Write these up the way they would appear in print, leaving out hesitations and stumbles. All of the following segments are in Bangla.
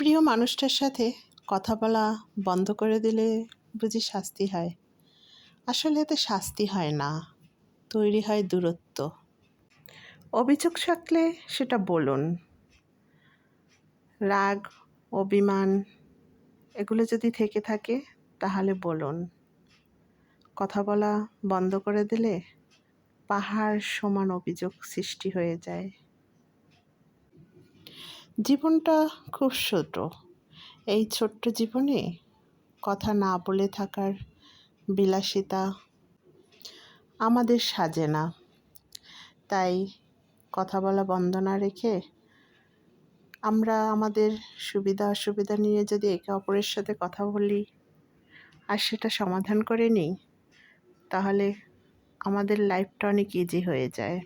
প্রিয় মানুষটার সাথে কথা বলা বন্ধ করে দিলে বুঝি শাস্তি হয়? আসলে এতে শাস্তি হয় না, তৈরি হয় দূরত্ব। অভিযোগ থাকলে সেটা বলুন। রাগ, অভিমান এগুলো যদি থেকে থাকে তাহলে বলুন। কথা বলা বন্ধ করে দিলে পাহাড় সমান অভিযোগ সৃষ্টি হয়ে যায়। জীবনটা খুব ছোট। এই ছোট্ট জীবনে কথা না বলে থাকার বিলাসিতা আমাদের সাজে না। তাই কথা বলা বন্ধ না রেখে আমরা আমাদের সুবিধা অসুবিধা নিয়ে যদি একে অপরের সাথে কথা বলি আর সেটা সমাধান করে নিই, তাহলে আমাদের লাইফটা অনেক ইজি হয়ে যায়।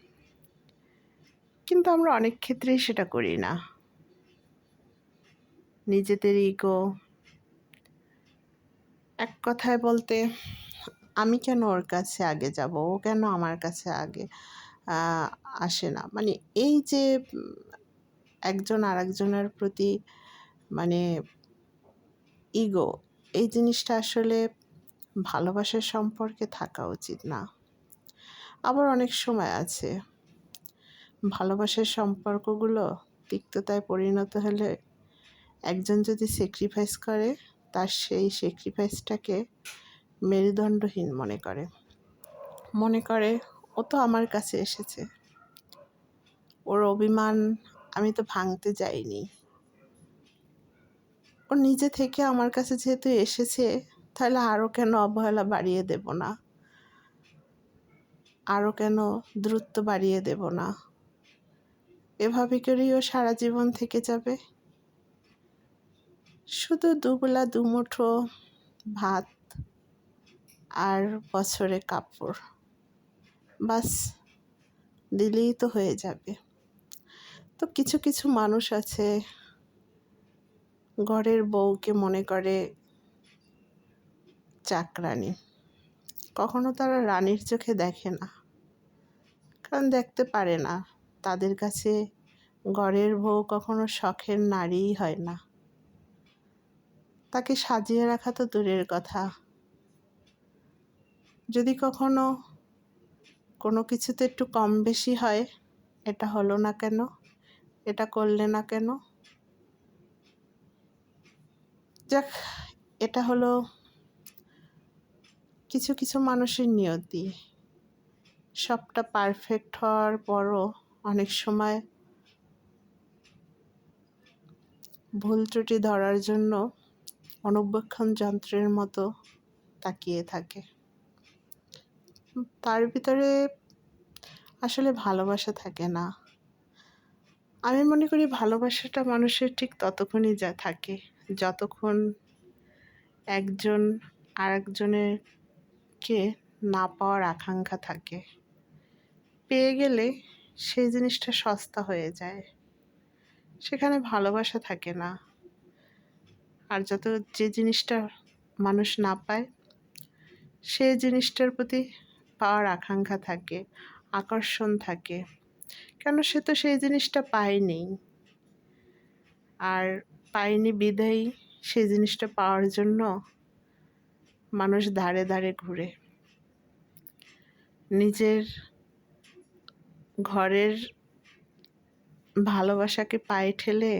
কিন্তু আমরা অনেক ক্ষেত্রেই সেটা করি না। নিজেদের ইগো, এক কথায় বলতে আমি কেন ওর কাছে আগে যাব, ও কেন আমার কাছে আগে আসে না, মানে এই যে একজন আরেকজনের প্রতি মানে ইগো, এই জিনিসটা আসলে ভালোবাসার সম্পর্কে থাকা উচিত না। আবার অনেক সময় আছে ভালোবাসার সম্পর্কগুলো তিক্ততায় পরিণত হলে একজন যদি স্যাক্রিফাইস করে, তার সেই স্যাক্রিফাইসটাকে মেরুদণ্ডহীন মনে করে ও তো আমার কাছে এসেছে, ওর অভিমান আমি তো ভাঙতে যাইনি, ও নিজে থেকে আমার কাছে যেহেতু এসেছে তাহলে আরও কেন অবহেলা বাড়িয়ে দেব না, আরও কেন দূরত্ব বাড়িয়ে দেব না। এভাবে করেই ও সারা জীবন থেকে যাবে। শুধু দুবেলা দুমুঠো ভাত আর বছরে কাপড় বাস দিলেই তো হয়ে যাবে। তো কিছু কিছু মানুষ আছে ঘরের বউকে মনে করে চাকরানি, কখনো তারা রানীর চোখে দেখে না, কারণ দেখতে পারে না। তাদের কাছে ঘরের বউ কখনো শখের নারীই হয় না। তাকে সাজিয়ে রাখা তো দূরের কথা, যদি কখনো কোনো কিছুতে একটু কম বেশি হয়, এটা হলো না কেন, এটা করলে না কেন, যাক, এটা হলো কিছু কিছু মানুষের নিয়তি। সবটা পারফেক্ট হওয়ার পরও অনেক সময় ভুল ত্রুটি ধরার জন্য অনুবীক্ষণ যন্ত্রের মতো তাকিয়ে থাকে। তার ভিতরে আসলে ভালোবাসা থাকে না। আমি মনে করি ভালোবাসাটা মানুষের ঠিক ততক্ষণই থাকে যতক্ষণ একজন আরেকজনেরকে না পাওয়ার আকাঙ্ক্ষা থাকে। পেয়ে গেলে সেই জিনিসটা সস্তা হয়ে যায়, সেখানে ভালোবাসা থাকে না। আর যে জিনিসটা মানুষ না পায় সেই জিনিসটার প্রতি পাওয়ার আকাঙ্ক্ষা থাকে, আকর্ষণ থাকে, কেন সে তো সেই জিনিসটা পায়নি। আর পায়নি বিধায় সেই জিনিসটা পাওয়ার জন্য মানুষ ধারে ধারে ঘুরে। নিজের ঘরের ভালোবাসাকে পায়ে ঠেলে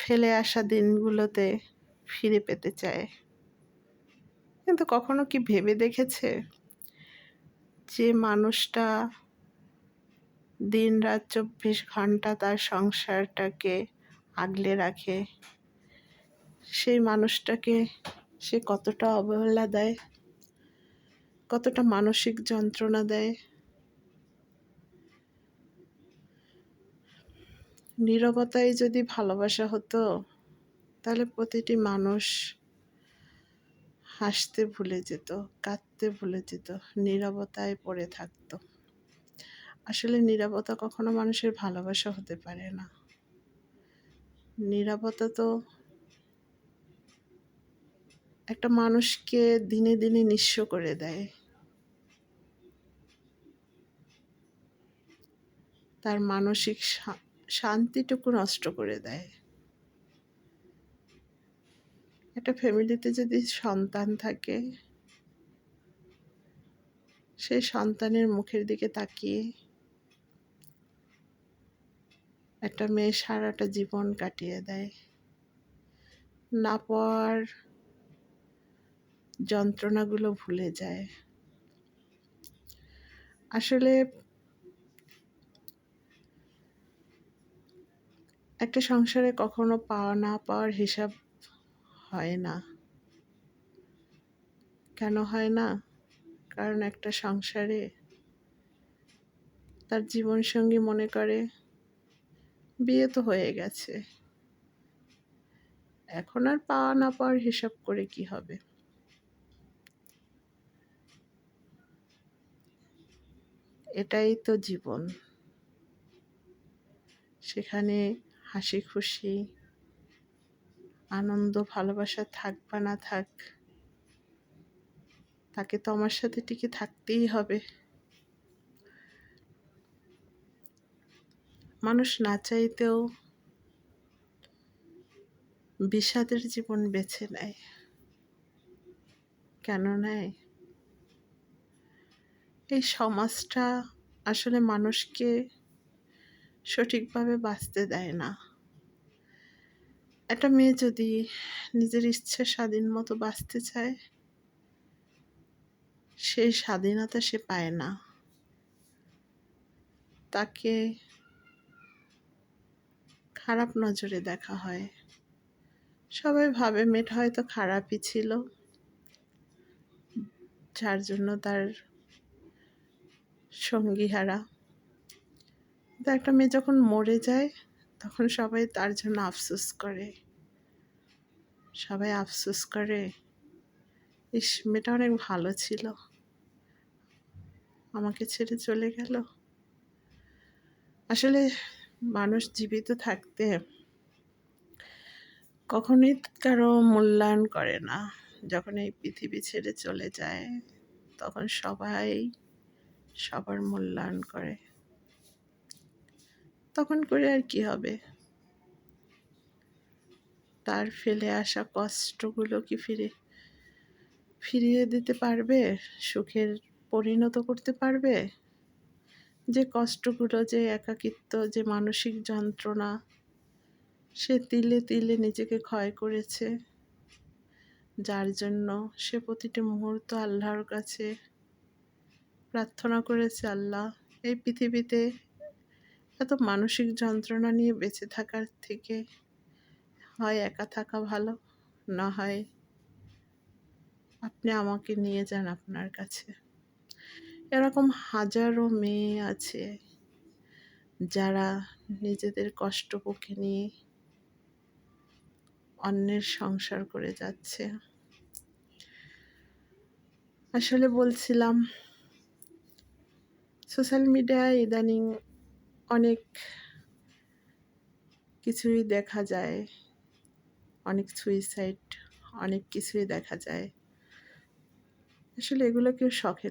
ফেলে আসা দিনগুলোতে ফিরে পেতে চায়। কিন্তু কখনো কি ভেবে দেখেছে যে মানুষটা দিন রাত 24 ঘন্টা তার সংসারটাকে আগলে রাখে, সেই মানুষটাকে সে কতটা অবহেলা দেয়, কতটা মানসিক যন্ত্রণা দেয়। নীরবতায় যদি ভালোবাসা হতো তাহলে প্রতিটি মানুষ হাসতে ভুলে যেত, কাঁদতে ভুলে যেত, নীরবতায় পড়ে থাকতো। আসলে নীরবতা কখনো মানুষের ভালোবাসা হতে পারে না। নীরবতা তো একটা মানুষকে দিনে দিনে নিঃস্ব করে দেয়, তার মানসিক শান্তিটুকু নষ্ট করে দেয়। একটা ফ্যামিলিতে যদি সন্তান থাকে, সেই সন্তানের মুখের দিকে তাকিয়ে একটা মেয়ে সারাটা জীবন কাটিয়ে দেয়। না পাওয়ার যন্ত্রণাগুলো ভুলে যায়। আসলে একটা সংসারে কখনো পাওয়া না পাওয়ার হিসাব হয় না। কেন হয় না? কারণ একটা সংসারে তার জীবনসঙ্গী মনে করে বিয়ে তো হয়ে গেছে, এখন আর পাওয়া না পাওয়ার হিসাব করে কি হবে। এটাই তো জীবন। সেখানে হাসি খুশি, আনন্দ, ভালোবাসা থাক বা না থাক, তাকে তো আমার সাথে টিকে থাকতেই হবে। মানুষ না চাইতেও বিষাদের জীবন বেছে নেয়। কেন নেয়? এই সমাজটা আসলে মানুষকে সঠিকভাবে বাঁচতে দেয় না। একটা মেয়ে যদি নিজের ইচ্ছে স্বাধীন মতো বাঁচতে চায়, সেই স্বাধীনতা সে পায় না। তাকে খারাপ নজরে দেখা হয়। সবাই ভাবে মেয়েটা হয়তো খারাপই ছিল, যার জন্য তার সঙ্গীহারা। তো একটা মেয়ে যখন মরে যায়, তখন সবাই তার জন্য আফসোস করে। সবাই আফসোস করে, ইস, মেয়েটা অনেক ভালো ছিল, আমাকে ছেড়ে চলে গেল। আসলে মানুষ জীবিত থাকতে কখনোই কারো মূল্যায়ন করে না। যখন এই পৃথিবী ছেড়ে চলে যায়, তখন সবাই সবার মূল্যায়ন করে। তখন করে আর কি হবে? তার ফেলে আসা কষ্টগুলো কি ফিরিয়ে দিতে পারবে? সুখের পরিণত করতে পারবে? যে কষ্টগুলো, যে একাকিত্ব, যে মানসিক যন্ত্রণা সে তিলে তিলে নিজেকে ক্ষয় করেছে, যার জন্য সে প্রতিটি মুহূর্ত আল্লাহর কাছে প্রার্থনা করেছে, আল্লাহ, এই পৃথিবীতে এত মানসিক যন্ত্রণা নিয়ে বেঁচে থাকার থেকে হয় একা থাকা ভালো, না হয় আপনি আমাকে নিয়ে যান আপনার কাছে। এরকম হাজারো মেয়ে আছে যারা নিজেদের কষ্ট বুকে নিয়ে অন্যের সংসার করে যাচ্ছে। আসলে বলছিলাম, সোশ্যাল মিডিয়ায় ইদানিং অনেক কিছুই দেখা যায়, অনেক সুইসাইড, অনেক কিছুই দেখা যায়। আসলে এগুলো কেউ শখে